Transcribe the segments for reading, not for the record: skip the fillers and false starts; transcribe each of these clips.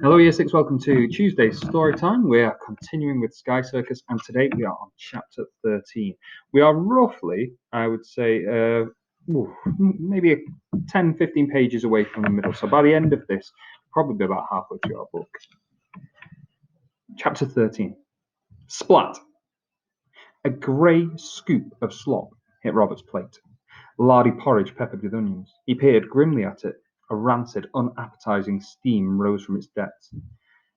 Hello, Year 6, welcome to Tuesday's story time. We are continuing with Sky Circus, and today we are on chapter 13. We are roughly, I would say, maybe 10, 15 pages away from the middle. So by the end of this, probably about halfway through our book. Chapter 13. Splat! A grey scoop of slop hit Robert's plate. Lardy porridge peppered with onions. He peered grimly at it. A rancid, unappetizing steam rose from its depths.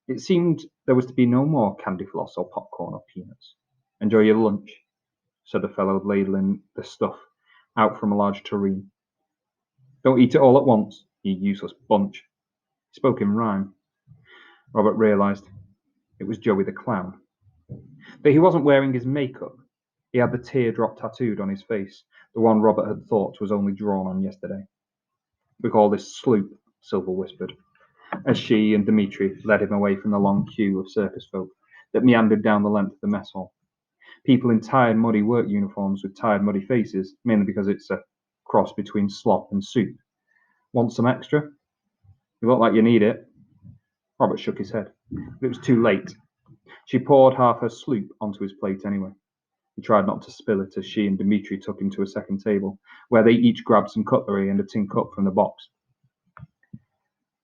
It seemed there was to be no more candy floss or popcorn or peanuts. "Enjoy your lunch," said the fellow, ladling the stuff out from a large tureen. "Don't eat it all at once, you useless bunch." He spoke in rhyme. Robert realized it was Joey the Clown. But he wasn't wearing his makeup. He had the teardrop tattooed on his face, the one Robert had thought was only drawn on yesterday. "We call this Sloop," Silver whispered, as she and Dmitri led him away from the long queue of circus folk that meandered down the length of the mess hall. People in tired, muddy work uniforms with tired, muddy faces, mainly because it's a cross between slop and soup. "Want some extra? You look like you need it." Robert shook his head, but it was too late. She poured half her sloop onto his plate anyway. He tried not to spill it as she and Dmitri took him to a second table, where they each grabbed some cutlery and a tin cup from the box.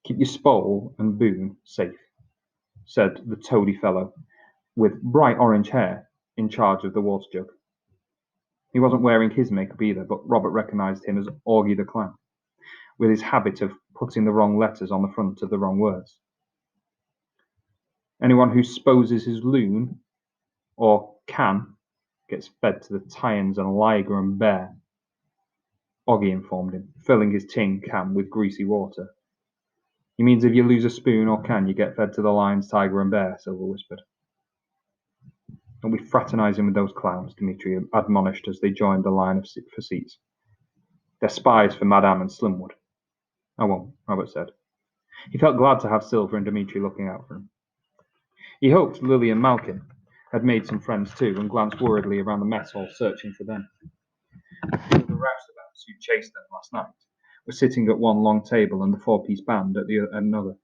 "Keep your Spole and Boone safe," said the toady fellow with bright orange hair in charge of the water jug. He wasn't wearing his makeup either, but Robert recognized him as Augie the Clown, with his habit of putting the wrong letters on the front of the wrong words. "Anyone who sposes his loon, or can, gets fed to the Tyans and Liger and Bear," Augie informed him, filling his tin can with greasy water. "He means if you lose a spoon or can, you get fed to the Lions, Tiger and Bear," Silver whispered. "Don't be fraternizing with those clowns," Dmitri admonished as they joined the line for seats. "They're spies for Madame and Slimwood." "I won't," Robert said. He felt glad to have Silver and Dmitri looking out for him. He hoped Lily and Malkin had made some friends too, and glanced worriedly around the mess hall, searching for them. The roustabouts who chased them last night were sitting at one long table and the four-piece band at another.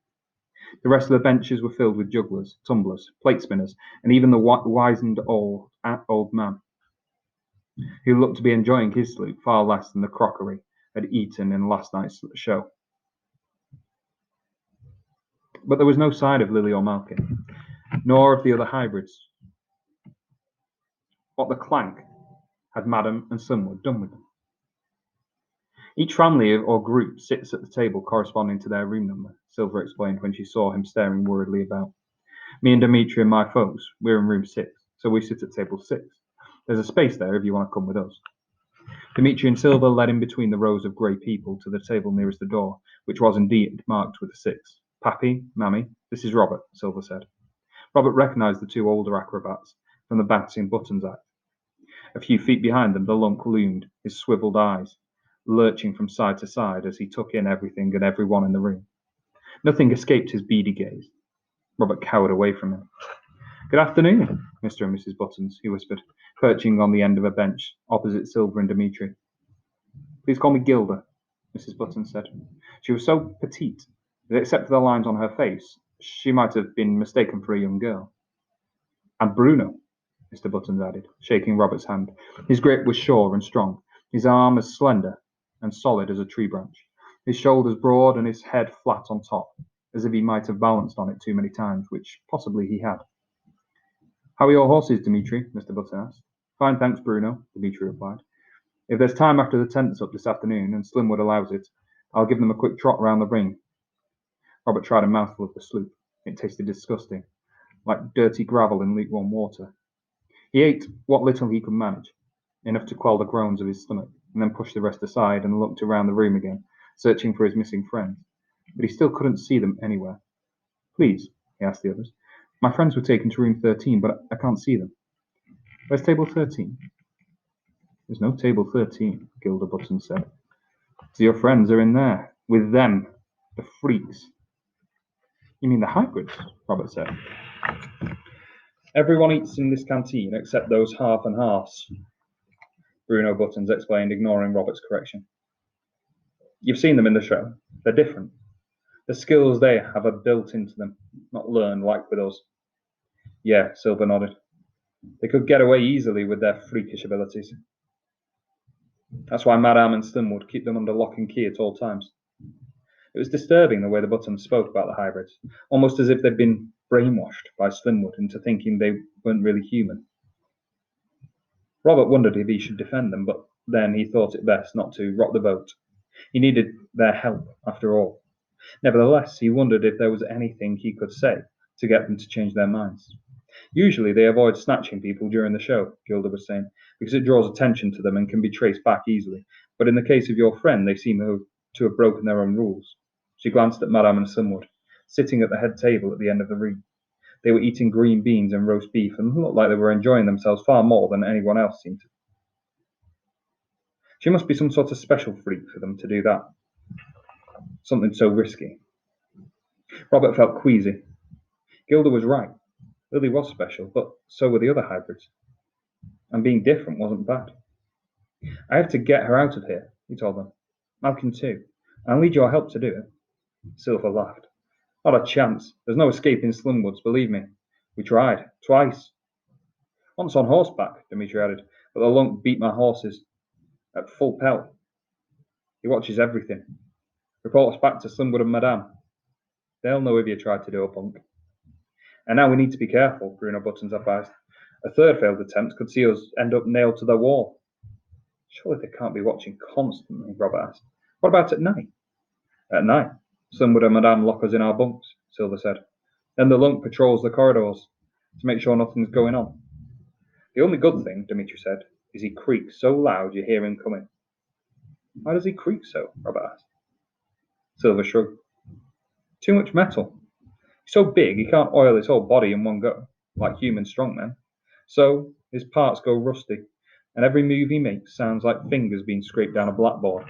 The rest of the benches were filled with jugglers, tumblers, plate spinners, and even the wizened old man, who looked to be enjoying his sleep far less than the crockery had eaten in last night's show. But there was no sign of Lily or Malkin, nor of the other hybrids. What the clank had Madame and Slimwood done with them? "Each family or group sits at the table corresponding to their room number," Silver explained when she saw him staring worriedly about. "Me and Dmitri and my folks, we're in room 6, so we sit at table 6. There's a space there if you want to come with us." Dmitri and Silver led him between the rows of grey people to the table nearest the door, which was indeed marked with a 6. "Pappy, Mammy, this is Robert," Silver said. Robert recognized the two older acrobats from the Bouncing Buttons act. A few feet behind them, the lunk loomed, his swiveled eyes lurching from side to side as he took in everything and everyone in the room. Nothing escaped his beady gaze. Robert cowered away from him. "Good afternoon, Mr. and Mrs. Buttons," he whispered, perching on the end of a bench opposite Silver and Dmitri. "Please call me Gilda," Mrs. Buttons said. She was so petite that, except for the lines on her face, she might have been mistaken for a young girl. "And Bruno," Mr. Buttons added, shaking Robert's hand. His grip was sure and strong, his arm as slender and solid as a tree branch, his shoulders broad and his head flat on top, as if he might have balanced on it too many times, which possibly he had. "How are your horses, Dmitri?" Mr. Button asked. "Fine, thanks, Bruno," Dmitri replied. "If there's time after the tent's up this afternoon, and Slimwood allows it, I'll give them a quick trot round the ring." Robert tried a mouthful of the sloop. It tasted disgusting, like dirty gravel in lukewarm water. He ate what little he could manage, enough to quell the groans of his stomach, and then pushed the rest aside and looked around the room again, searching for his missing friends. But he still couldn't see them anywhere. "Please," he asked the others. "My friends were taken to room 13, but I can't see them." "Where's table 13? "There's no table 13, Gilda Button said. "So your friends are in there, with them, the freaks." "You mean the hybrids?" Robert said. "Everyone eats in this canteen except those half and halves," Bruno Buttons explained, ignoring Robert's correction. "You've seen them in the show. They're different. The skills they have are built into them, not learned like with us. Yeah, Silver nodded. They could get away easily with their freakish abilities. That's why Madame and Slimwood keep them under lock and key at all times. It was disturbing the way the Buttons spoke about the hybrids, almost as if they'd been brainwashed by Slimwood into thinking they weren't really human. Robert wondered if he should defend them, but then he thought it best not to rock the boat. He needed their help, after all. Nevertheless, he wondered if there was anything he could say to get them to change their minds. Usually they avoid snatching people during the show, Gilda was saying, because it draws attention to them and can be traced back easily. But in the case of your friend, they seem to have broken their own rules. She glanced at Madame and Slimwood, sitting at the head table at the end of the room. They were eating green beans and roast beef and looked like they were enjoying themselves far more than anyone else seemed to. She must be some sort of special freak for them to do that. Something so risky. Robert felt queasy. Gilda was right. Lily was special, but so were the other hybrids. And being different wasn't bad. I have to get her out of here, he told them. Malkin too. I'll need your help to do it. Silver laughed. Not a chance. There's no escaping Slimwoods, believe me. We tried. Twice. Once on horseback, Dimitri added, but the lunk beat my horses at full pelt. He watches everything. Reports back to Slimwood and Madame. They'll know if you tried to do a bunk. And now we need to be careful, Bruno Buttons advised. A third failed attempt could see us end up nailed to their wall. Surely they can't be watching constantly, Robert asked. What about at night? At night, Slimwood and Madame lock us in our bunks, Silver said. Then the lunk patrols the corridors to make sure nothing's going on. The only good thing, Dimitri said, is he creaks so loud you hear him coming. Why does he creak so? Robert asked. Silver shrugged. Too much metal. He's so big he can't oil his whole body in one go, like human strongmen. So his parts go rusty, and every move he makes sounds like fingers being scraped down a blackboard.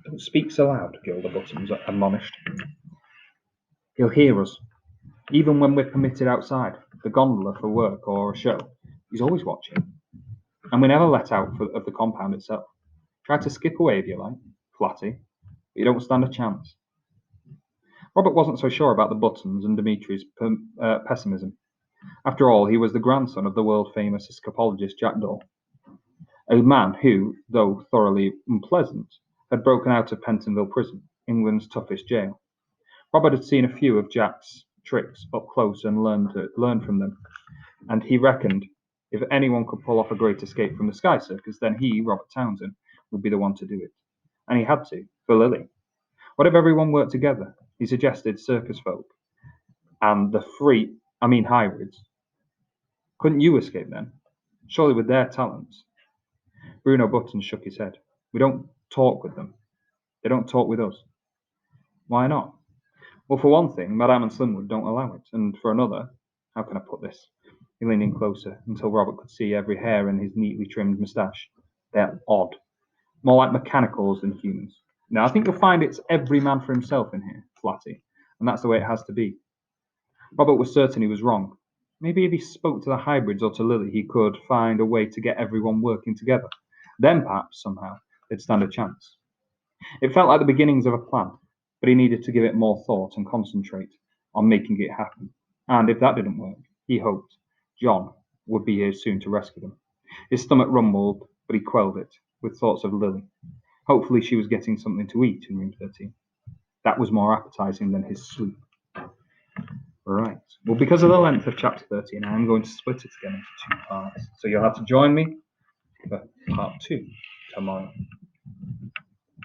Don't speak so loud, Gilda Buttons admonished. He'll hear us. Even when we're permitted outside, the gondola for work or a show, he's always watching. And we never let out of the compound itself. Try to skip away if you like, Flatty, but you don't stand a chance. Robert wasn't so sure about the Buttons and Dimitri's pessimism. After all, he was the grandson of the world-famous escapologist Jack Daw, a man who, though thoroughly unpleasant, had broken out of Pentonville Prison, England's toughest jail. Robert had seen a few of Jack's tricks up close and learned from them, and he reckoned if anyone could pull off a great escape from the Sky Circus, then he, Robert Townsend, would be the one to do it. And he had to, for Lily. What if everyone worked together? He suggested circus folk and the hybrids. Couldn't you escape then? Surely with their talents. Bruno Buttons shook his head. We don't talk with them. They don't talk with us. Why not? Well, for one thing, Madame and Slimwood don't allow it, and for another, how can I put this? He leaned in closer until Robert could see every hair in his neatly trimmed moustache. They're odd. More like mechanicals than humans. Now, I think you'll find it's every man for himself in here, Flatty, and that's the way it has to be. Robert was certain he was wrong. Maybe if he spoke to the hybrids or to Lily, he could find a way to get everyone working together. Then, perhaps, somehow, they'd stand a chance. It felt like the beginnings of a plan, but he needed to give it more thought and concentrate on making it happen. And if that didn't work, he hoped John would be here soon to rescue them. His stomach rumbled, but he quelled it with thoughts of Lily. Hopefully she was getting something to eat in room 13. That was more appetizing than his sleep. Right. Well, because of the length of chapter 13, I'm going to split it again into 2 parts. So you'll have to join me for part 2 tomorrow.